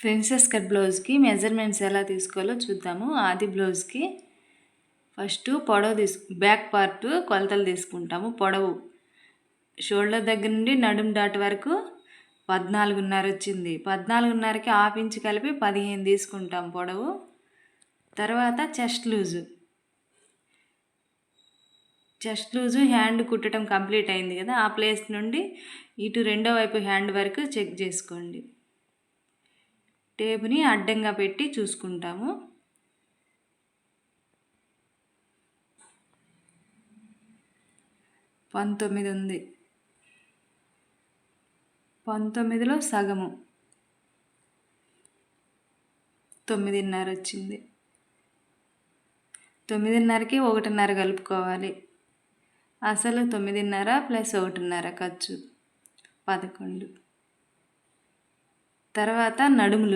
Princess cut బ్లౌజ్కి measurements ఎలా తీసుకోవాలో చూద్దాము. ఆది బ్లౌజ్కి ఫస్ట్ పొడవు బ్యాక్ పార్ట్ కొలతలు తీసుకుంటాము. పొడవు షోల్డర్ దగ్గర నుండి నడుం డాట్ వరకు 14.5 వచ్చింది. 14.5కి హాఫ్ ఇంచ్ కలిపి 15 తీసుకుంటాం పొడవు. తర్వాత చెస్ట్ లూజు హ్యాండ్ కుట్టడం కంప్లీట్ అయింది కదా, ఆ ప్లేస్ నుండి ఇటు రెండో వైపు హ్యాండ్ వరకు చెక్ చేసుకోండి. టేపుని అడ్డంగా పెట్టి చూసుకుంటాము. 19 ఉంది. 19లో సగము 9.5 వచ్చింది. 9.5కి 1.5 కలుపుకోవాలి. అసలు 9.5 ప్లస్ 1.5 ఖర్చు 11. తర్వాత నడుము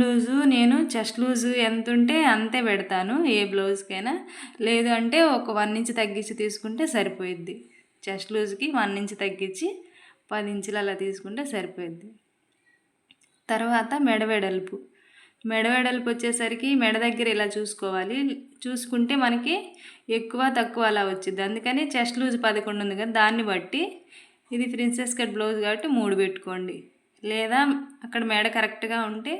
లూజు నేను చెస్ట్ లూజు ఎంత ఉంటే అంతే పెడతాను ఏ బ్లౌజ్కైనా. లేదు అంటే ఒక 1 ఇంచ్ తగ్గించి తీసుకుంటే సరిపోయిద్ది. చెస్ట్ లూజ్కి 1 ఇంచ్ తగ్గించి 10 ఇంచులు అలా తీసుకుంటే సరిపోయిద్ది. తర్వాత మెడ వెడల్పు వచ్చేసరికి మెడ దగ్గర ఇలా చూసుకోవాలి. చూసుకుంటే మనకి ఎక్కువ తక్కువ అలా వచ్చింది. అందుకని చెస్ట్ లూజ్ 11 ఉంది కదా, దాన్ని బట్టి ఇది ప్రిన్సెస్ కట్ బ్లౌజ్ కాబట్టి 3 పెట్టుకోండి. లేదా అక్కడ మెడ కరెక్ట్గా ఉంటే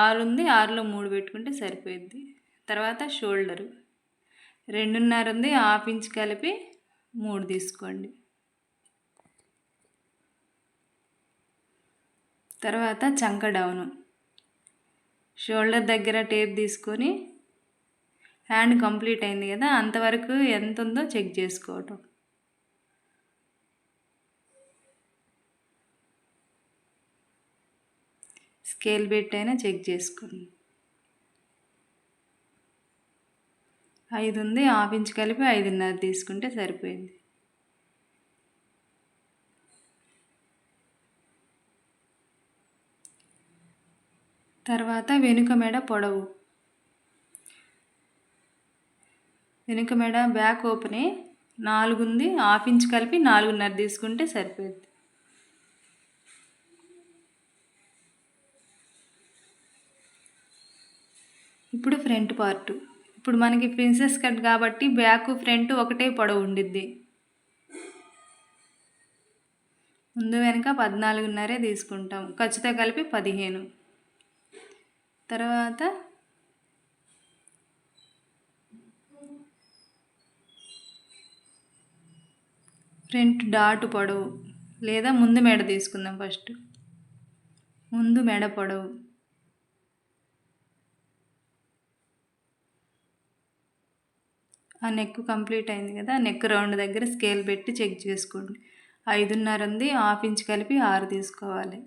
6 ఉంది, 6లో 3 పెట్టుకుంటే సరిపోయిద్ది. తర్వాత షోల్డరు 2.5 ఉంది, హాఫ్ ఇంచ్ కలిపి 3 తీసుకోండి. తర్వాత చంక డౌను షోల్డర్ దగ్గర టేప్ తీసుకొని హ్యాండ్ కంప్లీట్ అయింది కదా, అంతవరకు ఎంత ఉందో చెక్ చేసుకోవటం. స్కేల్ పెట్టి అయినా చెక్ చేసుకోండి. 5 ఉంది, హాఫ్ ఇంచ్ కలిపి 5.5 తీసుకుంటే సరిపోయింది. తర్వాత వెనుక మెడ బ్యాక్ ఓపెనే 4 ఉంది, హాఫ్ ఇంచ్ కలిపి 4.5 తీసుకుంటే సరిపోయింది. ఇప్పుడు ఫ్రంట్ పార్ట్. ఇప్పుడు మనకి ప్రిన్సెస్ కట్ కాబట్టి బ్యాక్ ఫ్రంట్ ఒకటే పొడవు ఉండిద్ది. ముందు వెనక 14.5 తీసుకుంటాం, ఖర్చుతో కలిపి 15. తర్వాత ఫ్రంట్ డాట్ పొడవు లేదా ముందు మెడ తీసుకుందాం. ఫస్ట్ ముందు మెడ పొడవు ఆ నెక్ కంప్లీట్ అయింది కదా, నెక్ రౌండ్ దగ్గర స్కేల్ పెట్టి చెక్ చేసుకోండి. 5.5 ఉంది, హాఫ్ ఇంచ్ కలిపి 6 తీసుకోవాలి.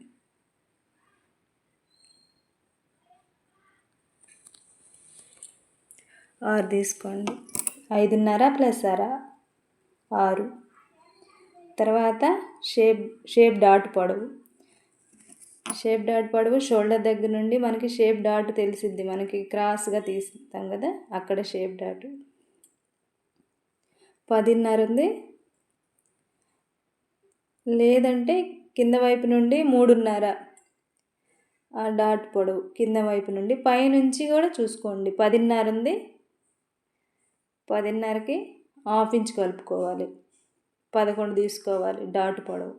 ఆరు తీసుకోండి. 5.5 ప్లస్ 6. తర్వాత షేప్ డాట్ పొడవు షోల్డర్ దగ్గర నుండి మనకి షేప్ డాట్ తెలిసిద్ది. మనకి క్రాస్గా తీస్తాం కదా, అక్కడ షేప్ డాట్ 10.5 ఉంది. లేదంటే కింద వైపు నుండి 3.5 ఆ డాట్ పొడవు కింద వైపు నుండి పైనుంచి కూడా చూసుకోండి. 10.5 ఉంది, 10.5కి హాఫ్ ఇంచ్ కలుపుకోవాలి. 11 తీసుకోవాలి డాట్ పొడవు.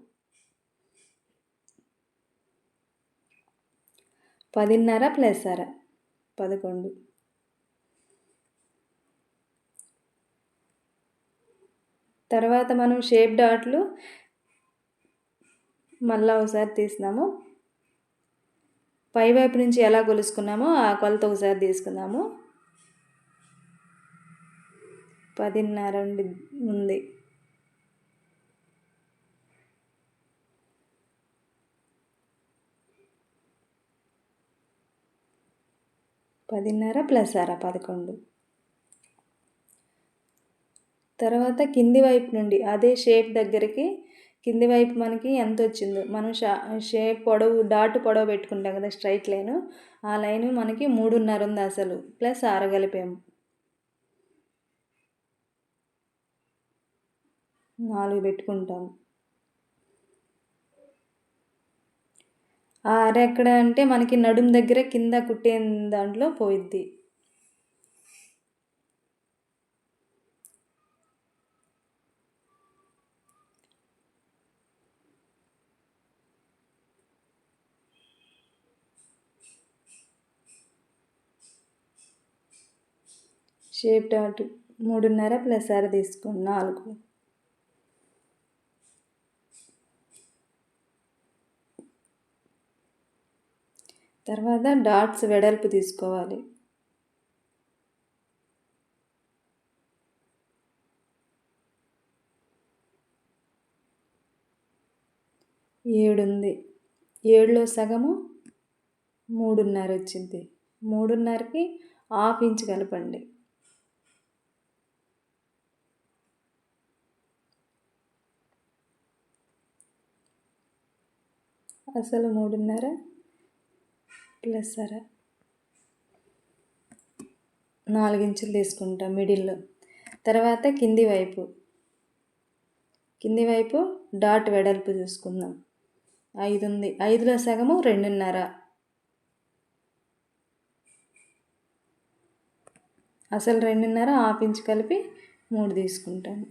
10.5 ప్లస్ 11. తర్వాత మనం షేప్ డాట్లు మళ్ళీ ఒకసారి తీసినాము. పై వైపు నుంచి ఎలా కొలుసుకున్నామో ఆ కొలత ఒకసారి తీసుకుందాము. 10.5 ఉంది. ప్లస్ 11. తర్వాత కింది వైపు నుండి అదే షేప్ దగ్గరికి కింది వైపు మనకి ఎంత వచ్చిందో, మనం షేప్ పొడవు డాట్ పొడవు పెట్టుకుంటాం కదా స్ట్రైట్ లైను, ఆ లైను మనకి 3.5 ఉంది అసలు, ప్లస్ 6 కలిపాము 4 పెట్టుకుంటాము. ఆ అర ఎక్కడ అంటే మనకి నడుం దగ్గర కింద కుట్టే దాంట్లో పోయిద్ది. షేప్ డాట్ 3.5 ప్లస్ అర తీసుకోండి 4. తర్వాత డాట్స్ వెడల్పు తీసుకోవాలి. 7 ఉంది. 7లో సగము 3.5 వచ్చింది. 3.5కి ½ ఇంచ్ కలపండి. అసలు 3.5 ప్లస్ అర 4 ఇంచులు తీసుకుంటాం మిడిల్లో. తర్వాత కింది వైపు డాట్ వెడల్పు చూసుకుందాం. 5 ఉంది. 5లో సగము 2.5. అసలు 2.5 ½ ఇంచ్ కలిపి 3 తీసుకుంటాను.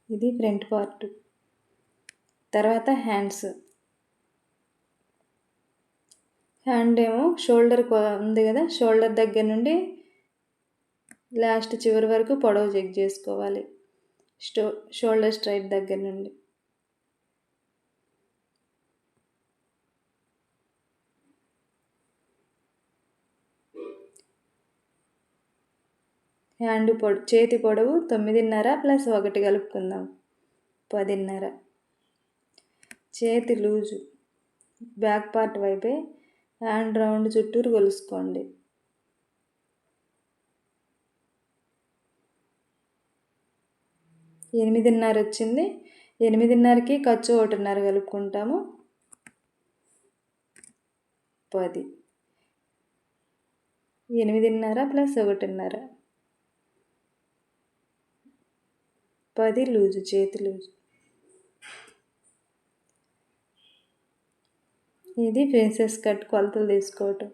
ఇది ఫ్రంట్ పార్ట్. తర్వాత హ్యాండ్ ఏమో షోల్డర్ ఉంది కదా, షోల్డర్ దగ్గర నుండి లాస్ట్ చివరి వరకు పొడవు చెక్ చేసుకోవాలి. షోల్డర్ స్ట్రైట్ దగ్గర నుండి. చేతి పొడవు 9.5 ప్లస్ 1 కలుపుకుందాం 10.5. చేతి లూజు బ్యాక్ పార్ట్ వైపే హ్యాండ్ రౌండ్ చుట్టూరు కొలుసుకోండి. 8.5 వచ్చింది. 8.5కి ఖర్చు 1.5 కలుపుకుంటాము 10. 8.5 ప్లస్ 1.5 10 లూజు, చేతి లూజు. ఇది ప్రిన్సెస్ కట్ కొలతలు తీసుకోవటం.